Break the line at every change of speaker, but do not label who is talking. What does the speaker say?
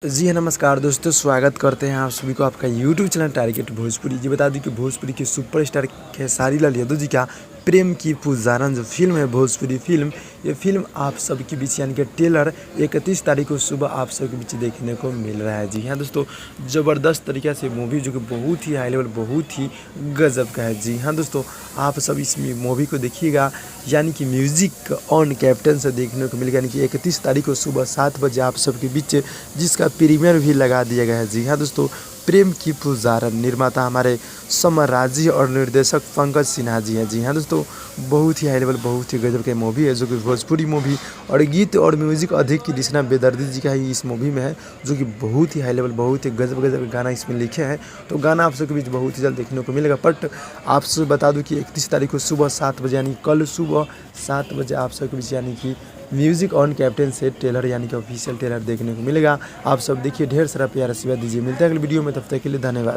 जी हाँ, नमस्कार दोस्तों, स्वागत करते हैं आप सभी को आपका यूट्यूब चैनल टारगेट भोजपुरी। जी बता दूं कि भोजपुरी के सुपरस्टार खेसारी लाल यादव जी का प्रेम की पुजारन जो फिल्म है भोजपुरी फिल्म, ये फिल्म आप सबके बीच यानी कि ट्रेलर 31 तारीख को सुबह आप सबके बीच देखने को मिल रहा है। जी हाँ दोस्तों, ज़बरदस्त तरीक़े से मूवी जो कि बहुत ही हाई लेवल, बहुत ही गजब का है। जी हाँ दोस्तों, आप सब इस मूवी को देखिएगा, यानी कि म्यूज़िक ऑन कैप्टन से देखने को मिलेगा, यानी कि 31 तारीख को सुबह 7 बजे आप सबके बीच जिसका प्रीमियर भी लगा दिया गया है। जी हाँ दोस्तों, प्रेम की पुजारन निर्माता हमारे समराजी और निर्देशक पंकज सिन्हा जी हैं। जी हाँ दोस्तों, बहुत ही हाई लेवल, बहुत ही गजब की मूवी है जो कि भोजपुरी मूवी, और गीत और म्यूजिक अधिक की कृष्णा बेदर्दी जी का ही इस मूवी में है, जो कि बहुत ही हाई लेवल, बहुत ही गजब गजब गाना इसमें लिखे हैं। तो गाना आप सबके बीच बहुत ही जल्द देखने को मिलेगा। बट आपसे बता दूं कि 31 तारीख को सुबह 7 बजे, यानी कल सुबह 7 बजे आप सबके बीच यानी कि म्यूजिक ऑन कैप्टन से ट्रेलर यानी कि ऑफिशियल ट्रेलर देखने को मिलेगा। आप सब देखिए, ढेर सारा प्यार आशीर्वाद दीजिए। मिलते हैं अगले वीडियो में, तब तक के लिए धन्यवाद।